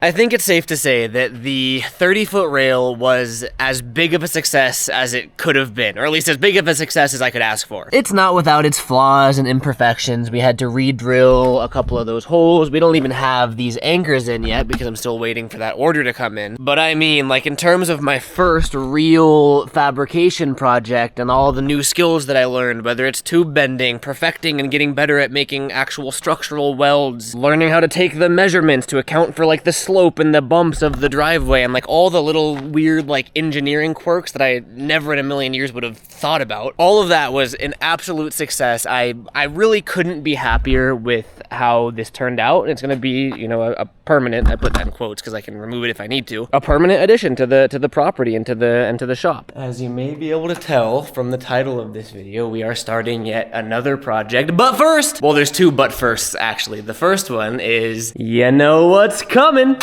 I think it's safe to say that the 30-foot rail was as big of a success as it could have been, or at least as big of a success as I could ask for. It's not without its flaws and imperfections. We had to re-drill a couple of those holes. We don't even have these anchors in yet because I'm still waiting for that order to come in. But I mean, like, in terms of my first real fabrication project and all the new skills that I learned, whether it's tube bending, perfecting and getting better at making actual structural welds, learning how to take the measurements to account for like the slope and the bumps of the driveway and like all the little weird like engineering quirks that I never in a million years would have thought about. All of that was an absolute success. I really couldn't be happier with how this turned out. It's gonna be, you know, a permanent, I put that in quotes because I can remove it if I need to, a permanent addition to the property and to the shop. As you may be able to tell from the title of this video, we are starting yet another project. But first, well, there's two but firsts actually. The first one is, you know what's coming.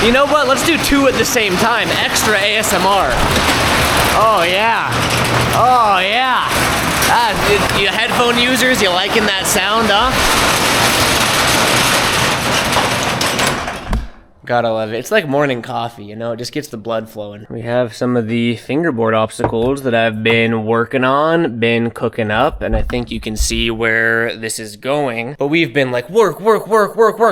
You know what? Let's do two at the same time. Extra ASMR. Oh yeah. Oh yeah. You headphone users, you liking that sound, huh? Gotta love it. It's like morning coffee, you know, it just gets the blood flowing. We have some of the fingerboard obstacles that I've been working on, been cooking up, and I think you can see where this is going. But we've been like work,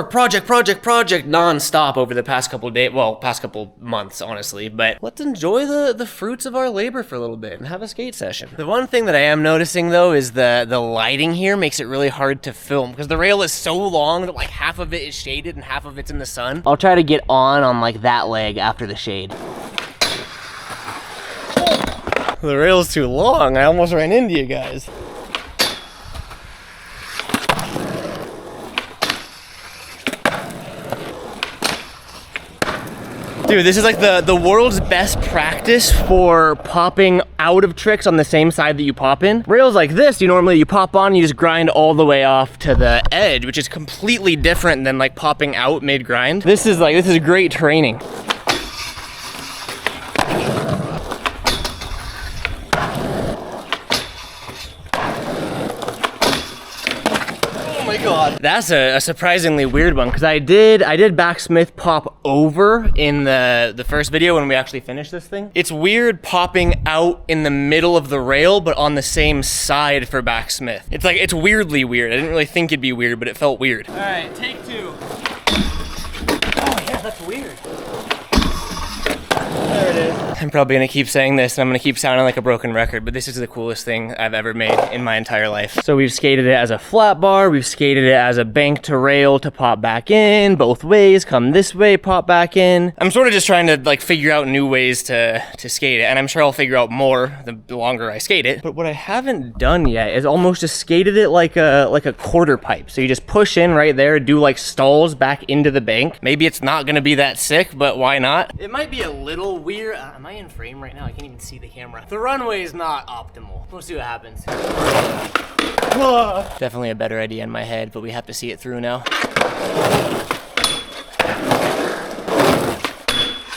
project, non-stop over the past couple days, well, past couple months, honestly. But let's enjoy the fruits of our labor for a little bit and have a skate session. The one thing that I am noticing though is the lighting here makes it really hard to film because the rail is so long that like half of it is shaded and half of it's in the sun. I'll try to get on like that leg after the shade. The rail's too long. I almost ran into you guys. Dude, this is like the world's best practice for popping out of tricks on the same side that you pop in. Rails like this, you pop on and you just grind all the way off to the edge, which is completely different than like popping out mid-grind. This is great training. God. That's a surprisingly weird one because I did backsmith pop over in the first video when we actually finished this thing. It's weird popping out in the middle of the rail but on the same side for backsmith. It's weirdly weird. I didn't really think it'd be weird, but it felt weird. All right, take two. Oh yeah, that's weird. There it is. I'm probably gonna keep saying this and I'm gonna keep sounding like a broken record, but this is the coolest thing I've ever made in my entire life. So we've skated it as a flat bar, we've skated it as a bank to rail to pop back in, both ways, come this way, pop back in. I'm sort of just trying to like figure out new ways to skate it, and I'm sure I'll figure out more the longer I skate it. But what I haven't done yet is almost just skated it like a quarter pipe. So you just push in right there, do like stalls back into the bank. Maybe it's not gonna be that sick, but why not? It might be a little weird. Am I in frame right now? I can't even see the camera. The runway is not optimal. We'll see what happens. Definitely a better idea in my head, but we have to see it through now.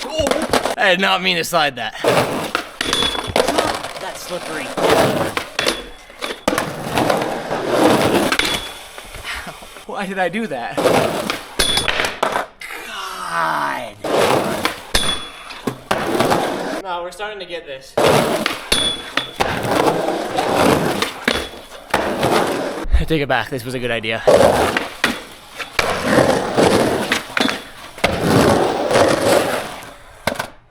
Oh, I did not mean to slide that. It's not that slippery. Why did I do that? God. No, we're starting to get this. I take it back, this was a good idea.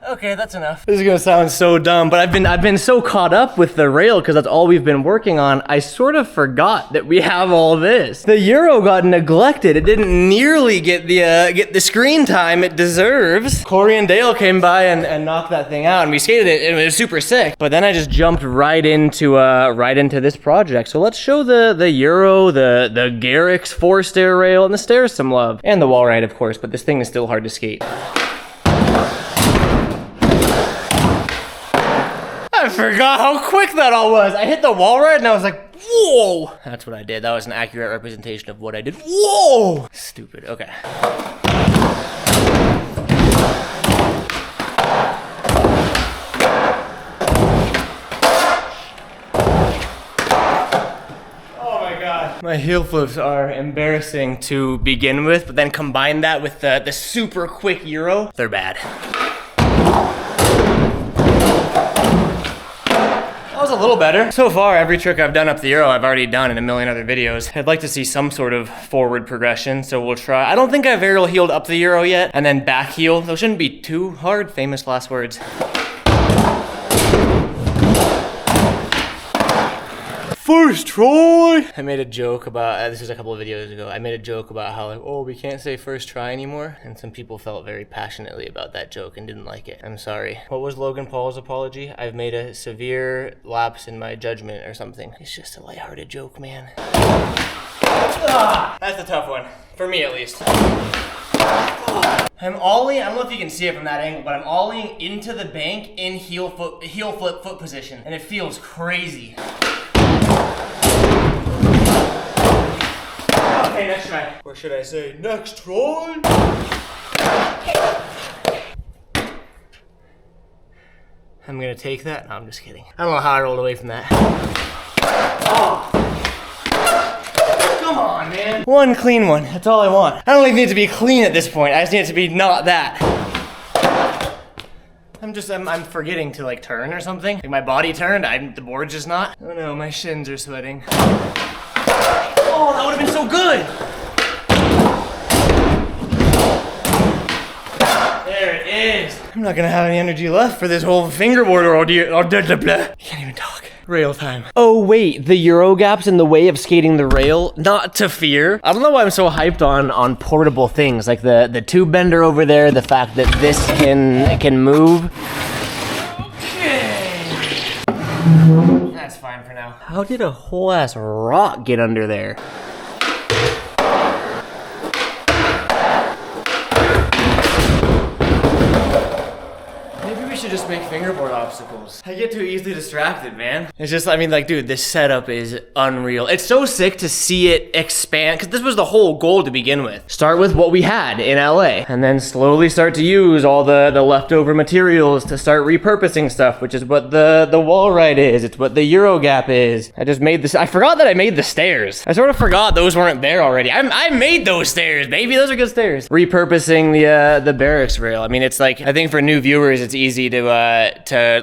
Okay, that's enough. This is gonna sound so dumb, but I've been so caught up with the rail because that's all we've been working on. I sort of forgot that we have all this. The Euro got neglected. It didn't nearly get the screen time it deserves. Corey and Dale came by and knocked that thing out, and we skated it, and it was super sick. But then I just jumped right into this project. So let's show the Euro, the Garrett's 4-stair rail, and the stairs some love, and the wall ride, of course. But this thing is still hard to skate. I forgot how quick that all was. I hit the wall ride and I was like, whoa. That's what I did. That was an accurate representation of what I did. Whoa. Stupid. Okay. Oh my God. My My heel flips are embarrassing to begin with, but then combine that with the super quick Euro, they're bad. That was a little better. So far, every trick I've done up the Euro, I've already done in a million other videos. I'd like to see some sort of forward progression, so we'll try. I don't think I've aerial heeled up the Euro yet, and then back heel. Those shouldn't be too hard, famous last words. First try! I made a joke about, this was a couple of videos ago, I made a joke about how like, oh, we can't say first try anymore. And some people felt very passionately about that joke and didn't like it. I'm sorry. What was Logan Paul's apology? I've made a severe lapse in my judgment or something. It's just a lighthearted joke, man. Ah, that's a tough one. For me, at least. I'm ollie, I don't know if you can see it from that angle, but I'm ollieing into the bank in heel flip foot position. And it feels crazy. Okay, next try. Or should I say, next try? I'm gonna take that. No, I'm just kidding. I don't know how I rolled away from that. Oh. Come on, man. One clean one, that's all I want. I don't even need it to be clean at this point. I just need it to be not that. I'm forgetting to like turn or something. Like my body turned, the board's just not. Oh no, my shins are sweating. Oh, that would have been so good! There it is. I'm not gonna have any energy left for this whole fingerboard ordeal. Can't even talk. Rail time. Oh wait, the Euro gap's in the way of skating the rail? Not to fear. I don't know why I'm so hyped on portable things, like the tube bender over there, the fact that this can move. That's fine for now. How did a whole ass rock get under there? Maybe we should just make fingerboard obstacles. I get too easily distracted, man. It's just, I mean, like, dude, this setup is unreal. It's so sick to see it expand, because this was the whole goal to begin with. Start with what we had in LA, and then slowly start to use all the leftover materials to start repurposing stuff, which is what the wall ride is. It's what the Euro gap is. I just made this, I forgot that I made the stairs. I sort of forgot those weren't there already. I made those stairs, baby. Those are good stairs. Repurposing the barracks rail. I mean, it's like, I think for new viewers, it's easy to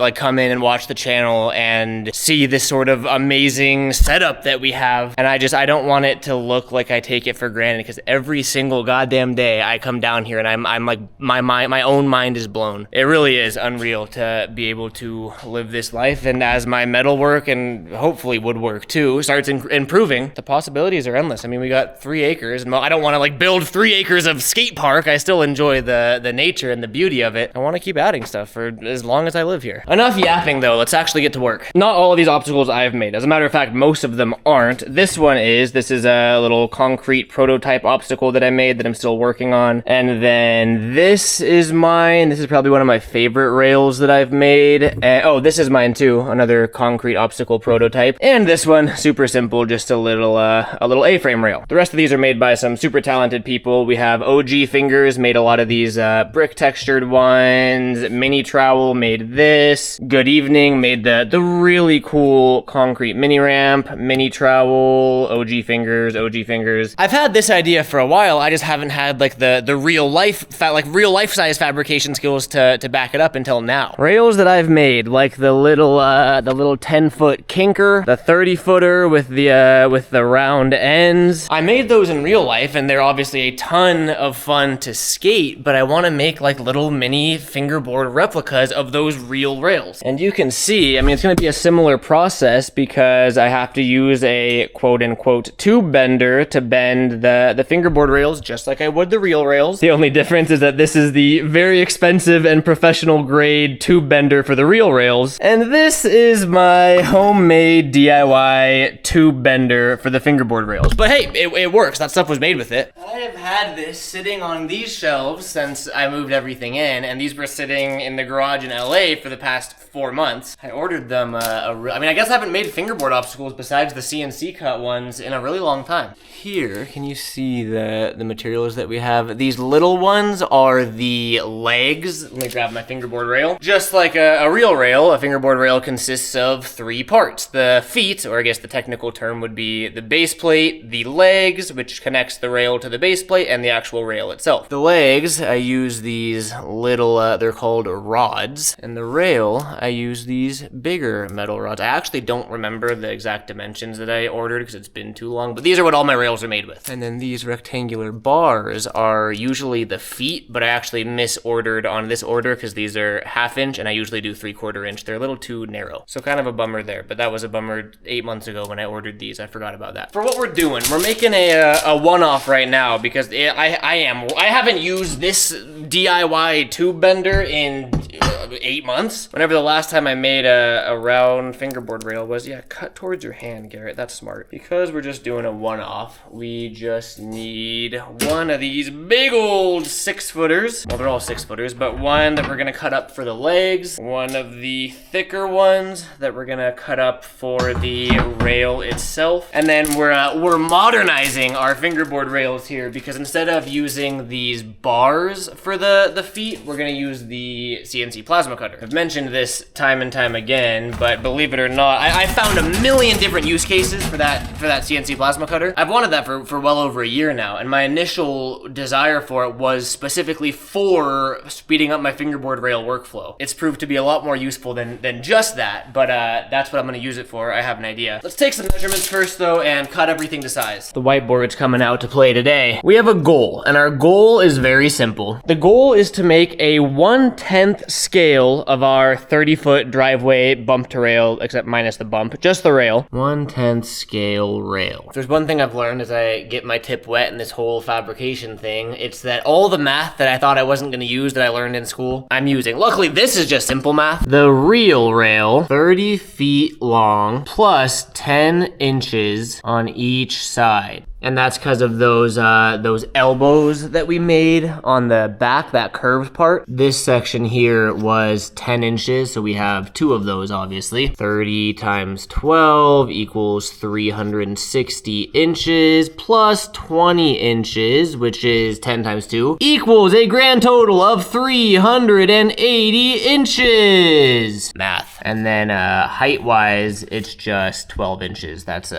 like come in and watch the channel and see this sort of amazing setup that we have. And I don't want it to look like I take it for granted, because every single goddamn day I come down here and I'm like, my own mind is blown. It really is unreal to be able to live this life. And as my metalwork and hopefully woodwork too starts improving, the possibilities are endless. I mean, we got 3 acres, and I don't want to like build 3 acres of skate park. I still enjoy the nature and the beauty of it. I want to keep adding stuff for as long as I live here. Enough yapping though, let's actually get to work. Not all of these obstacles I've made. As a matter of fact, most of them aren't. This is a little concrete prototype obstacle that I made that I'm still working on. And then this is mine. This is probably one of my favorite rails that I've made. Oh, this is mine too. Another concrete obstacle prototype. And this one, super simple, just a little A-frame rail. The rest of these are made by some super talented people. We have OG Fingers made a lot of these brick textured ones. Mini Trowel made this. Good Evening made the really cool concrete mini ramp. Mini Trowel, OG Fingers. I've had this idea for a while. I just haven't had like the real life size fabrication skills to back it up until now. Rails that I've made, like the little 10-foot kinker, the 30-footer with the round ends. I made those in real life, and they're obviously a ton of fun to skate, but I want to make like little mini fingerboard replicas of those real rails. And you can see, I mean, it's going to be a similar process because I have to use a quote-unquote tube bender to bend the fingerboard rails just like I would the real rails. The only difference is that this is the very expensive and professional grade tube bender for the real rails, and this is my homemade DIY tube bender for the fingerboard rails. But hey, it works. That stuff was made with it. I have had this sitting on these shelves since I moved everything in, and these were sitting in the garage garage in LA for the past 4 months. I ordered them, I guess I haven't made fingerboard obstacles besides the CNC cut ones in a really long time. Here, can you see the materials that we have? These little ones are the legs. Let me grab my fingerboard rail. Just like a real rail, a fingerboard rail consists of 3 parts. The feet, or I guess the technical term would be the base plate, the legs, which connects the rail to the base plate, and the actual rail itself. The legs, I use these little, they're called rods, and the rail, I use these bigger metal rods. I actually don't remember the exact dimensions that I ordered because it's been too long, but these are what all my rails are made with. And then these rectangular bars are usually the feet, but I actually misordered on this order because these are 1/2 inch, and I usually do 3/4 inch. They're a little too narrow, so kind of a bummer there, but that was a bummer 8 months ago when I ordered these. I forgot about that. For what we're doing, we're making a one-off right now because I haven't used this DIY tube bender in 8 months. Whenever the last time I made a round fingerboard rail was, yeah, cut towards your hand, Garrett, that's smart. Because we're just doing a one-off, we just need one of these big old 6-footers. Well, they're all 6-footers, but one that we're gonna cut up for the legs, one of the thicker ones that we're gonna cut up for the rail itself, and then we're modernizing our fingerboard rails here because instead of using these bars for the feet, we're gonna use the CNC plasma cutter. I've mentioned this time and time again, but believe it or not, I found a million different use cases for that CNC plasma cutter. I've wanted that for well over a year now, and my initial desire for it was specifically for speeding up my fingerboard rail workflow. It's proved to be a lot more useful than just that, but that's what I'm gonna use it for. I have an idea. Let's take some measurements first though and cut everything to size. The whiteboard's coming out to play today. We have a goal, and our goal is very simple. The goal is to make a 1/10 scale of our 30-foot driveway bump to rail, except minus the bump, just the rail. 1/10 scale rail. If there's one thing I've learned as I get my tip wet in this whole fabrication thing, it's that all the math that I thought I wasn't gonna use that I learned in school, I'm using. Luckily, this is just simple math. The real rail, 30 feet long, plus 10 inches on each side. And that's because of those elbows that we made on the back, that curved part. This section here was 10 inches, so we have 2 of those, obviously. 30 times 12 equals 360 inches, plus 20 inches, which is 10 times 2, equals a grand total of 380 inches. Math. And then height-wise, it's just 12 inches. That's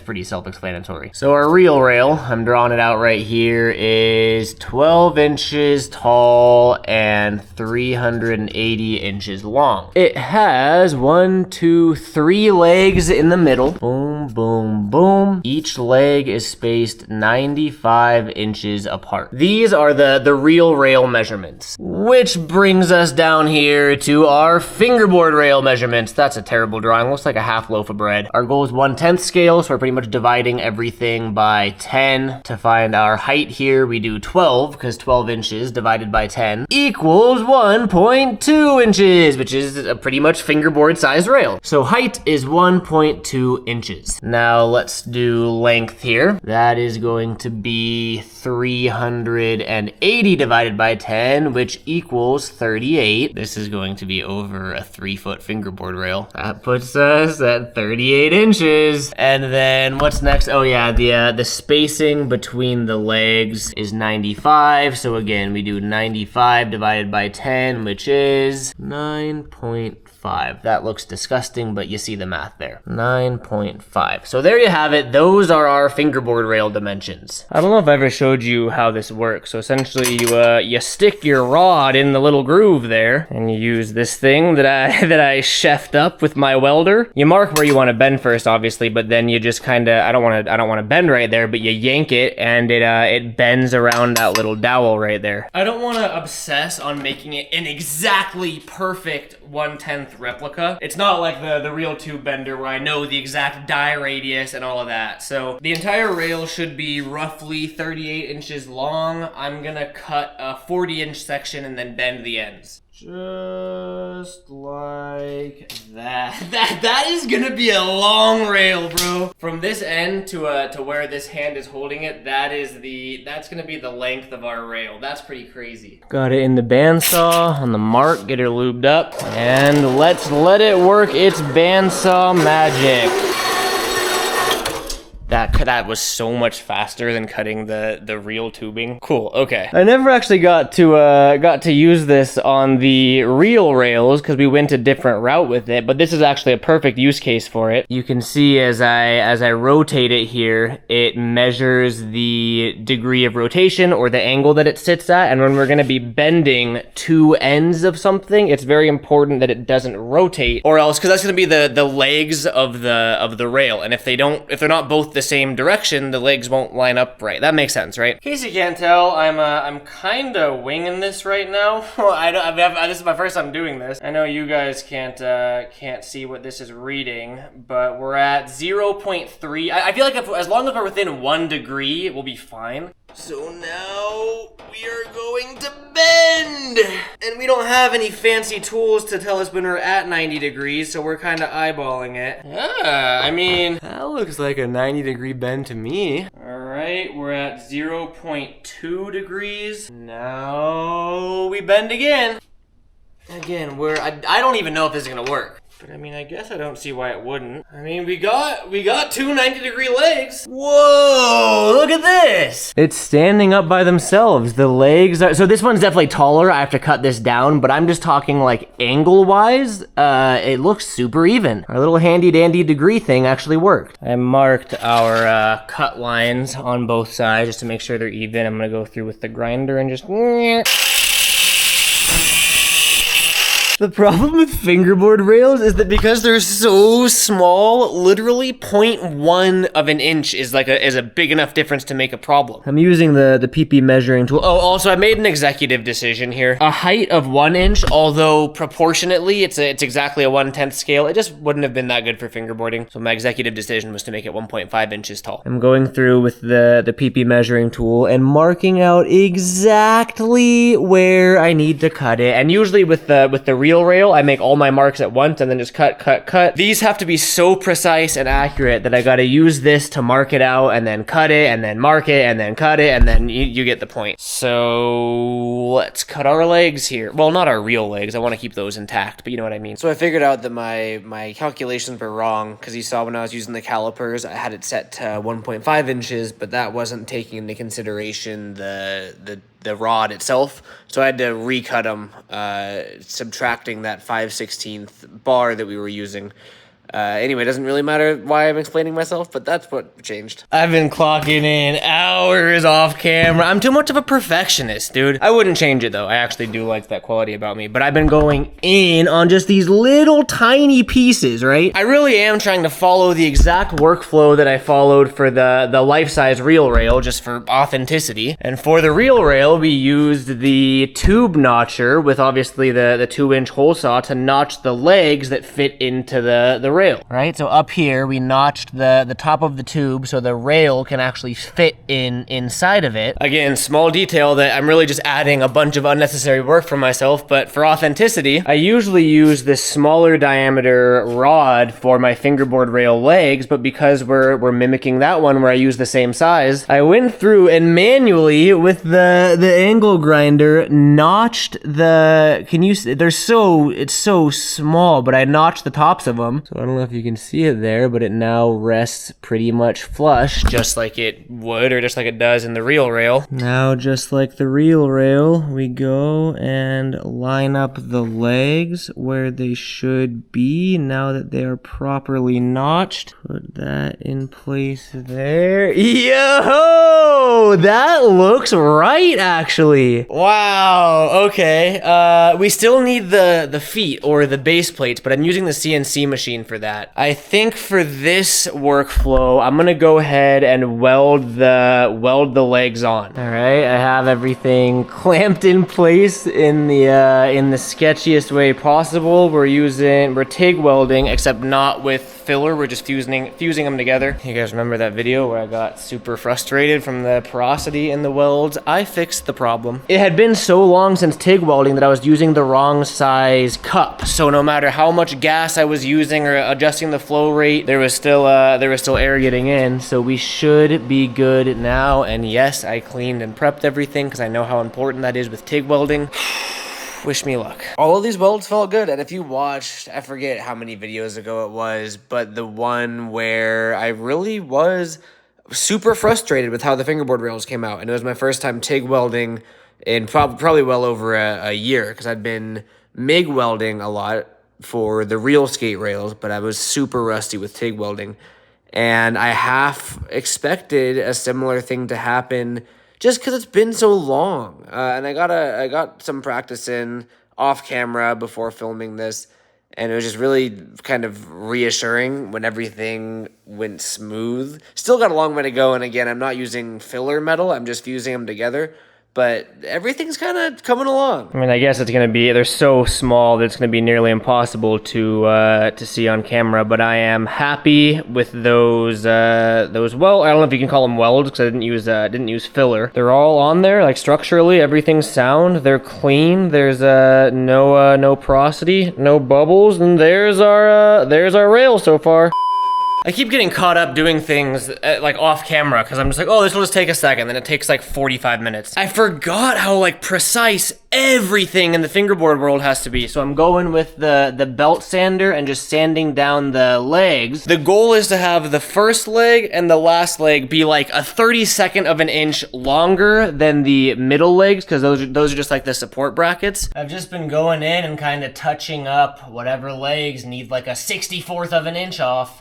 pretty self-explanatory. So our real rail, I'm drawing it out right here, is 12 inches tall and 380 inches long. It has 1, 2, 3 legs in the middle. Boom, boom, boom. Each leg is spaced 95 inches apart. These are the real rail measurements, which brings us down here to our fingerboard rail measurements. That's a terrible drawing. Looks like a half loaf of bread. Our goal is 1/10 scale, so we're pretty much dividing everything by 10. To find our height here, we do 12, because 12 inches divided by 10 equals 1.2 inches, which is a pretty much fingerboard sized rail. So height is 1.2 inches. Now let's do length here. That is going to be 380 divided by 10, which equals 38. This is going to be over a 3-foot fingerboard rail. That puts us at 38 inches. And then what's next? Oh yeah, the spacing between the legs is 95. So again, we do 95 divided by 10, which is 9.5. That looks disgusting, but you see the math there. 9.5. So there you have it. Those are our fingerboard rail dimensions. I don't know if I ever showed you how this works. So essentially you stick your rod in the little groove there, and you use this thing that I chefed up with my welder. You mark where you want to bend first, obviously, but then you just kind of, I don't want to bend right there, but you yank it and it bends around that little dowel right there. I don't want to obsess on making it an exactly perfect 1/10 replica. It's not like the real tube bender where I know the exact die radius and all of that. So the entire rail should be roughly 38 inches long. I'm gonna cut a 40-inch section and then bend the ends. Just like that. That is gonna be a long rail, bro. From this end to where this hand is holding it, that's gonna be the length of our rail. That's pretty crazy. Got it in the bandsaw on the mark, get her lubed up, and let's let it work its bandsaw magic. That was so much faster than cutting the real tubing. Cool, okay. I never actually got to use this on the real rails because we went a different route with it, but this is actually a perfect use case for it. You can see as I rotate it here, it measures the degree of rotation or the angle that it sits at, and when we're gonna be bending two ends of something, it's very important that it doesn't rotate, or else, because that's gonna be the legs of the rail, and if they're not both the same direction, the legs won't line up right. That makes sense, right? In case you can't tell, I'm kind of winging this right now. This is my first time doing this. I know you guys can't see what this is reading, but we're at 0.3. I feel like as long as we're within 1 degree, we'll be fine. So now we are going to bend! And we don't have any fancy tools to tell us when we're at 90 degrees, so we're kind of eyeballing it. Yeah, I mean, that looks like a 90-degree bend to me. Alright, we're at 0.2 degrees. Now we bend again. Again, I don't even know if this is gonna work. But I mean, I guess I don't see why it wouldn't. I mean, we got two 90-degree legs. Whoa, look at this. It's standing up by themselves. The legs are, so this one's definitely taller. I have to cut this down, but I'm just talking like angle-wise. It looks super even. Our little handy-dandy degree thing actually worked. I marked our cut lines on both sides just to make sure they're even. I'm gonna go through with the grinder and just... The problem with fingerboard rails is that because they're so small, literally 0.1 of an inch is a big enough difference to make a problem. I'm using the PP measuring tool. Oh, also I made an executive decision here. A height of 1 inch, although proportionately it's exactly a 1/10 scale, it just wouldn't have been that good for fingerboarding. So my executive decision was to make it 1.5 inches tall. I'm going through with the PP measuring tool and marking out exactly where I need to cut it. And usually with the real rail, I make all my marks at once and then just cut. These have to be so precise and accurate that I gotta use this to mark it out and then cut it and then mark it and then cut it, and then you get the point. So let's cut our legs here. Well, not our real legs. I want to keep those intact, but you know what I mean. So I figured out that my calculations were wrong because you saw when I was using the calipers, I had it set to 1.5 inches, but that wasn't taking into consideration the rod itself, so I had to recut them, subtracting that 5/16 bar that we were using. Anyway, it doesn't really matter why I'm explaining myself, but that's what changed. I've been clocking in hours off camera. I'm too much of a perfectionist, dude. I wouldn't change it though. I actually do like that quality about me, but I've been going in on just these little tiny pieces, right? I really am trying to follow the exact workflow that I followed for the life-size reel rail, just for authenticity. And for the reel rail, we used the tube notcher with obviously the 2-inch hole saw to notch the legs that fit into the rail, right? So up here, we notched the top of the tube so the rail can actually fit inside of it. Again, small detail that I'm really just adding a bunch of unnecessary work for myself, but for authenticity, I usually use this smaller diameter rod for my fingerboard rail legs, but because we're mimicking that one where I use the same size, I went through and manually with the angle grinder notched it's so small, but I notched the tops of them. So I don't know if you can see it there, but it now rests pretty much flush, just like it would, or just like it does in the reel rail. Now, just like the reel rail, we go and line up the legs where they should be now that they are properly notched. Put that in place there. Yo! That looks right, actually. Wow, okay. We still need the feet or the base plates, but I'm using the CNC machine for that. I think for this workflow, I'm gonna go ahead and weld the legs on. All right, I have everything clamped in place in the sketchiest way possible. We're TIG welding, except not with filler. We're just fusing them together. You guys remember that video where I got super frustrated from the porosity in the welds? I fixed the problem. It had been so long since TIG welding that I was using the wrong size cup. So no matter how much gas I was using or adjusting the flow rate, there was still air getting in. So we should be good now. And yes, I cleaned and prepped everything because I know how important that is with TIG welding. Wish me luck. All of these welds felt good, and if you watched, I forget how many videos ago it was, but the one where I really was super frustrated with how the fingerboard rails came out, and it was my first time TIG welding in probably well over a year, because I'd been MIG welding a lot for the real skate rails, but I was super rusty with TIG welding, and I half expected a similar thing to happen just because it's been so long. And I got some practice in off camera before filming this, and it was just really kind of reassuring when everything went smooth. Still got a long way to go, and again, I'm not using filler metal, I'm just fusing them together. But everything's kind of coming along. I mean, I guess they're so small that it's gonna be nearly impossible to see on camera, but I am happy with those, well, I don't know if you can call them welds, because I didn't use filler. They're all on there, like structurally, everything's sound, they're clean, there's no porosity, no bubbles, and there's our rail so far. I keep getting caught up doing things like off camera because I'm just like, oh, this will just take a second. Then it takes like 45 minutes. I forgot how like precise everything in the fingerboard world has to be. So I'm going with the belt sander and just sanding down the legs. The goal is to have the first leg and the last leg be like a 32nd of an inch longer than the middle legs, because those are just like the support brackets. I've just been going in and kind of touching up whatever legs need like a 64th of an inch off.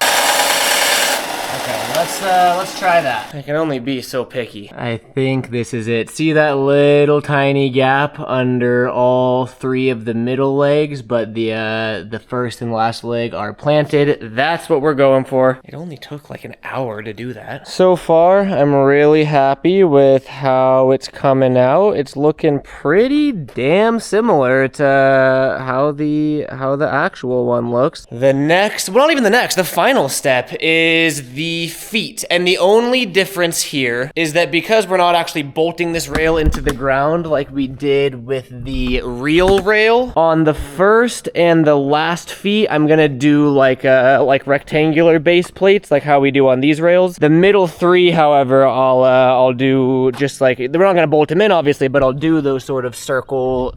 Okay, let's try that. I can only be so picky. I think this is it. See that little tiny gap under all three of the middle legs, but the first and last leg are planted. That's what we're going for. It only took like an hour to do that. So far, I'm really happy with how it's coming out. It's looking pretty damn similar to how the actual one looks. The final step is the feet, and the only difference here is that because we're not actually bolting this rail into the ground like we did with the real rail, on the first and the last feet I'm gonna do like rectangular base plates like how we do on these rails. The middle three, however, I'll do just like, we're not gonna bolt them in obviously, but I'll do those sort of circle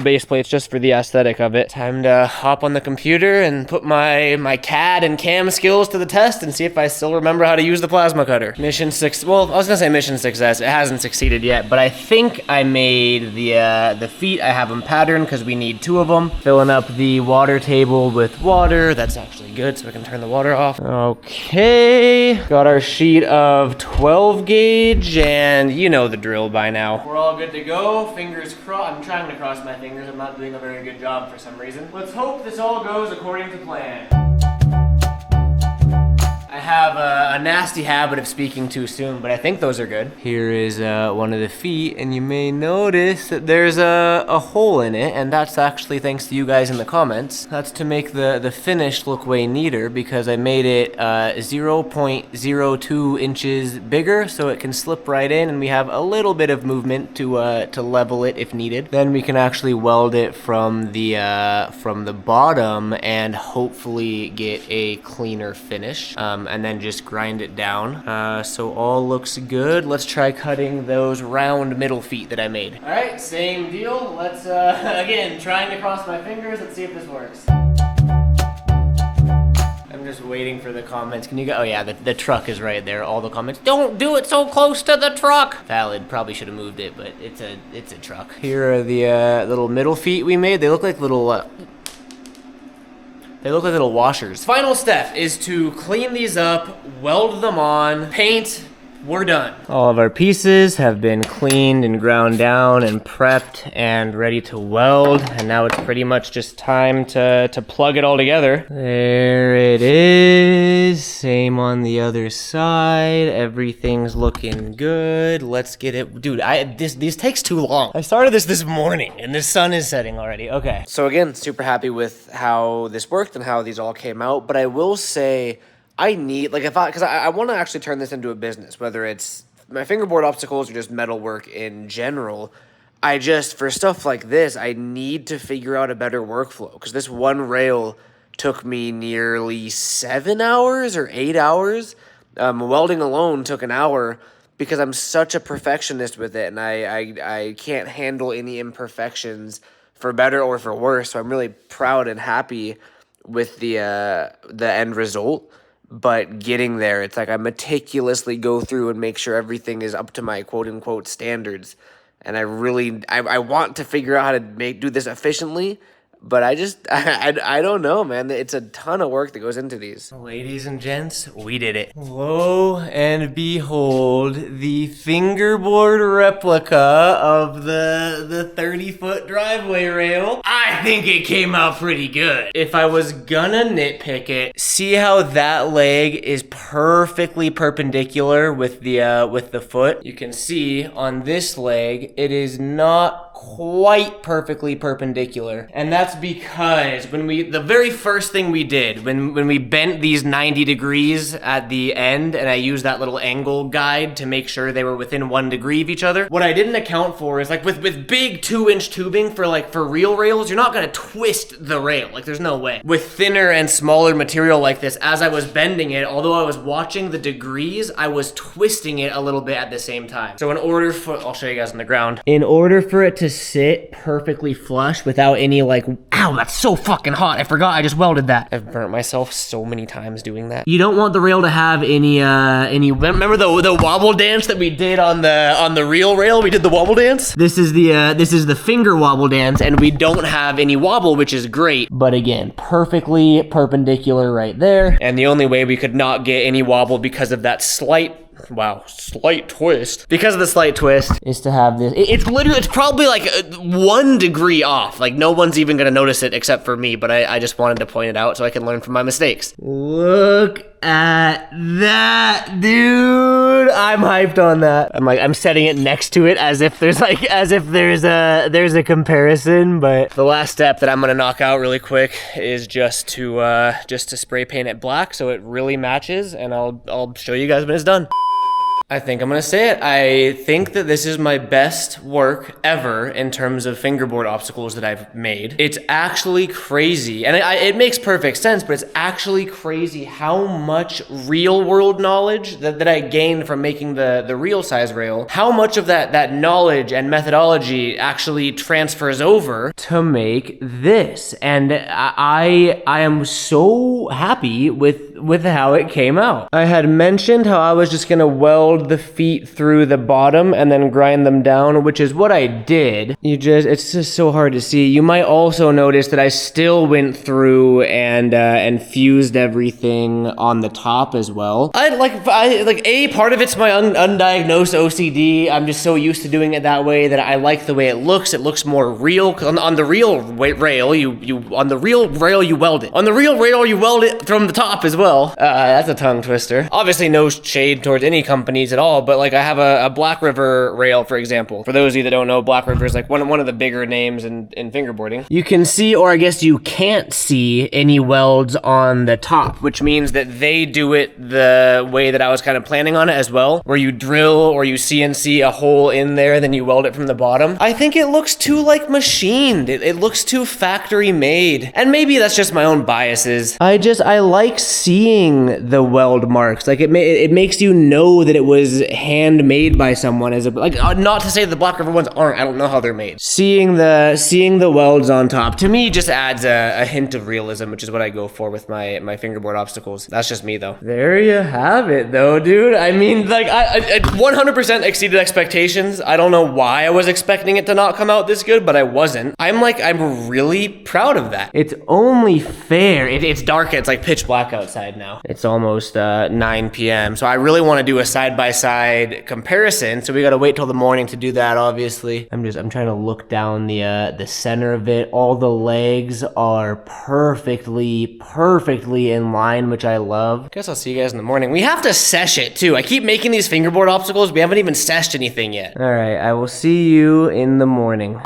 base plates just for the aesthetic of it. Time to hop on the computer and put my CAD and CAM skills to the test and see if I still remember how to use the plasma cutter. Mission success. It hasn't succeeded yet, but I think I made the feet. I have them patterned because we need two of them. Filling up the water table with water. That's actually good, so we can turn the water off. Okay, got our sheet of 12 gauge, and you know the drill by now. We're all good to go. Fingers crossed. I'm trying to cross my fingers. I'm not doing a very good job for some reason. Let's hope this all goes according to plan. I have a nasty habit of speaking too soon, but I think those are good. Here is one of the feet, and you may notice that there's a hole in it, and that's actually thanks to you guys in the comments. That's to make the finish look way neater, because I made it 0.02 inches bigger so it can slip right in, and we have a little bit of movement to level it if needed. Then we can actually weld it from the bottom and hopefully get a cleaner finish. And then just grind it down. So all looks good. Let's try cutting those round middle feet that I made. All right, same deal. Let's, again, trying to cross my fingers. Let's see if this works. I'm just waiting for the comments. Can you go? Oh yeah, the truck is right there. All the comments. Don't do it so close to the truck. Valid. Probably should have moved it, but it's a truck. Here are the little middle feet we made. They look like little. They look like little washers. Final step is to clean these up, weld them on, paint, we're done. All of our pieces have been cleaned and ground down and prepped and ready to weld. And now it's pretty much just time to plug it all together. There it is. Same on the other side. Everything's looking good. Let's get it. Dude, this takes too long. I started this morning and the sun is setting already. Okay. So again, super happy with how this worked and how these all came out. But I will say, I need, like, because I want to actually turn this into a business, whether it's my fingerboard obstacles or just metalwork in general. For stuff like this, I need to figure out a better workflow, because this one rail took me nearly 7 hours or 8 hours. Welding alone took an hour, because I'm such a perfectionist with it, and I can't handle any imperfections for better or for worse. So I'm really proud and happy with the end result. But getting there, it's like I meticulously go through and make sure everything is up to my quote-unquote standards. And I want to figure out how to do this efficiently, but I don't know, man. It's a ton of work that goes into these. Ladies and gents, we did it. Lo and behold, the fingerboard replica of the 30-foot driveway rail. I think it came out pretty good. If I was gonna nitpick it, see how that leg is perfectly perpendicular with the foot? You can see on this leg, it is not quite perfectly perpendicular. And that's because the very first thing we did, when we bent these 90 degrees at the end, and I used that little angle guide to make sure they were within 1 degree of each other, what I didn't account for is, like, with big 2-inch tubing for real rails, you're not gonna twist the rail. Like, there's no way. With thinner and smaller material like this, as I was bending it, although I was watching the degrees, I was twisting it a little bit at the same time. So I'll show you guys on the ground. In order for it to sit perfectly flush without any, like, ow, that's so fucking hot, I forgot I just welded that. I've burnt myself so many times doing that. You don't want the rail to have any remember the wobble dance that we did on the real rail? We did the wobble dance. This is the finger wobble dance, and we don't have any wobble, which is great. But again, perfectly perpendicular right there. And the only way we could not get any wobble because of that slight twist. Because of the slight twist is to have this. It's probably like 1 degree off. Like, no one's even gonna notice it except for me, but I just wanted to point it out so I can learn from my mistakes. Look at that, dude. I'm hyped on that. I'm setting it next to it as if there's a comparison, but the last step that I'm gonna knock out really quick is just to spray paint it black so it really matches, and I'll show you guys when it's done. I think I'm gonna say it. I think that this is my best work ever in terms of fingerboard obstacles that I've made. It's actually crazy, and it makes perfect sense, but it's actually crazy how much real world knowledge that I gained from making the real size rail, how much of that knowledge and methodology actually transfers over to make this. And I am so happy with how it came out. I had mentioned how I was just gonna weld the feet through the bottom and then grind them down, which is what I did. It's just so hard to see. You might also notice that I still went through and fused everything on the top as well. Part of it's my undiagnosed OCD. I'm just so used to doing it that way that I like the way it looks. It looks more real. On the real rail, you weld it. On the real rail, you weld it from the top as well. That's a tongue twister. Obviously, no shade towards any companies at all, but like I have a Black River rail, for example. For those of you that don't know, Black River is like one of the bigger names in fingerboarding. You can see, or I guess you can't see, any welds on the top, which means that they do it the way that I was kind of planning on it as well, where you drill or you CNC a hole in there, then you weld it from the bottom. I think it looks too like machined. It looks too factory made, and maybe that's just my own biases. I like seeing the weld marks. Like it makes you know that it was handmade by someone, not to say the Black River ones aren't. I don't know how they're made. Seeing the welds on top to me just adds a hint of realism, which is what I go for with my fingerboard obstacles. That's just me though. There you have it though, dude. I mean, like I 100% exceeded expectations. I don't know why I was expecting it to not come out this good, but I wasn't. I'm really proud of that. It's only fair. It's dark. It's like pitch black outside. side now. It's almost 9 p.m. So I really want to do a side-by-side comparison. So we got to wait till the morning to do that, obviously. I'm trying to look down the center of it. All the legs are perfectly in line, which I love. Guess I'll see you guys in the morning. We have to sesh it too. I keep making these fingerboard obstacles. We haven't even seshed anything yet. All right, I will see you in the morning.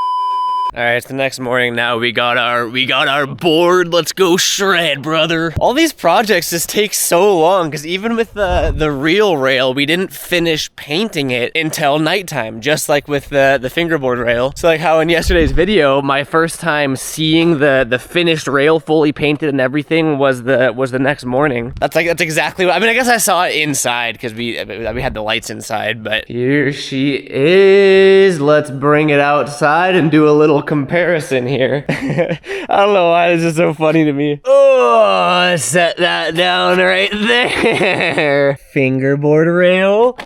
All right, it's the next morning now. We got our board. Let's go shred, brother. All these projects just take so long because even with the real rail, we didn't finish painting it until nighttime, just like with the fingerboard rail. So like how in yesterday's video, my first time seeing the finished rail fully painted and everything was the next morning. That's exactly what I mean. I guess I saw it inside because we had the lights inside, but here she is. Let's bring it outside and do a little comparison here. I don't know why this is so funny to me. Oh, set that down right there. Fingerboard rail.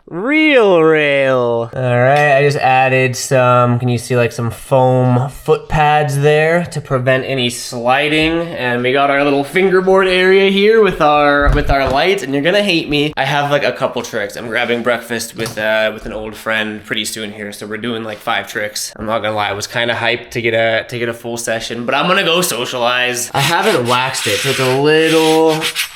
Real rail. All right, I just added some, can you see like some foam foot pads there to prevent any sliding. And we got our little fingerboard area here with our lights, and you're gonna hate me. I have like a couple tricks. I'm grabbing breakfast with an old friend pretty soon here, so we're doing like 5 tricks. I'm not gonna lie, I was kind of hyped to get a full session, but I'm gonna go socialize. I haven't waxed it, so it's a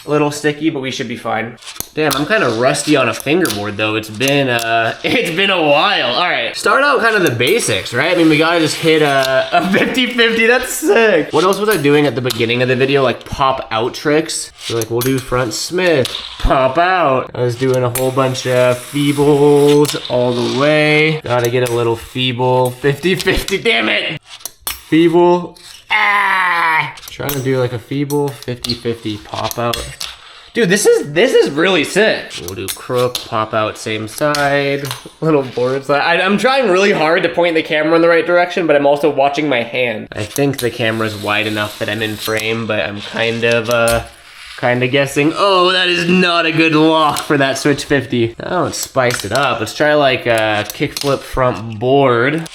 little sticky, but we should be fine. Damn, I'm kind of rusty on a fingerboard though. It's been a while. All right, start out kind of the basics, right? I mean, we gotta just hit a 50-50. That's sick. What else was I doing at the beginning of the video? Like pop out tricks. So like we'll do front Smith, pop out. I was doing a whole bunch of feebles all the way. Gotta get a little feeble 50-50. Damn it. Feeble. Ah. Trying to do like a feeble 50-50 pop out. Dude, this is really sick. We'll do crook, pop out, same side, little board slide. I'm trying really hard to point the camera in the right direction, but I'm also watching my hand. I think the camera's wide enough that I'm in frame, but I'm kind of guessing. Oh, that is not a good lock for that switch 50. Now let's spice it up. Let's try like a kickflip front board.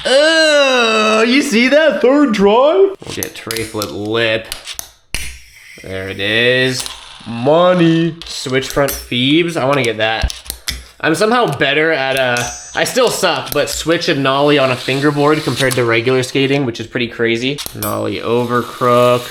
Oh, you see that third try? We'll get tray flip lip. There it is. Money. Switch front Phoebes. I want to get that. I'm somehow better at I still suck, but switch and nollie on a fingerboard compared to regular skating, which is pretty crazy. Nollie over crook.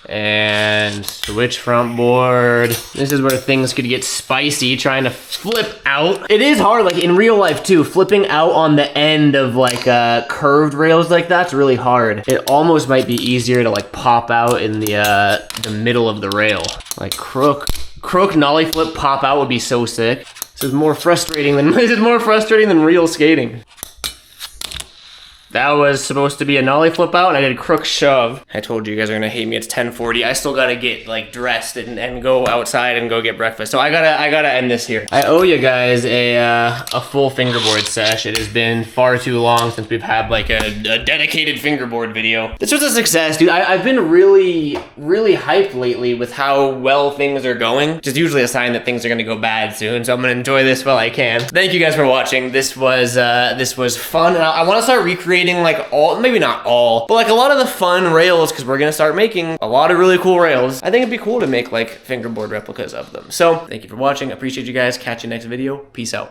And switch front board. This is where things could get spicy, trying to flip out. It is hard, like in real life too, flipping out on the end of like curved rails like that's really hard. It almost might be easier to like pop out in the middle of the rail. Like crook nollie flip pop out would be so sick. This is more frustrating than real skating. That was supposed to be a nollie flip out, and I did crook shove. I told you guys are gonna hate me. It's 10:40. I still gotta get like dressed and go outside and go get breakfast. So I gotta end this here. I owe you guys a full fingerboard sesh. It has been far too long since we've had like a dedicated fingerboard video. This was a success, dude. I've been really hyped lately with how well things are going, which is usually a sign that things are gonna go bad soon. So I'm gonna enjoy this while I can. Thank you guys for watching. This was fun, and I want to start recreating like all, maybe not all, but like a lot of the fun rails, because we're gonna start making a lot of really cool rails. I think it'd be cool to make like fingerboard replicas of them. So thank you for watching. I appreciate you guys. Catch you next video. Peace out.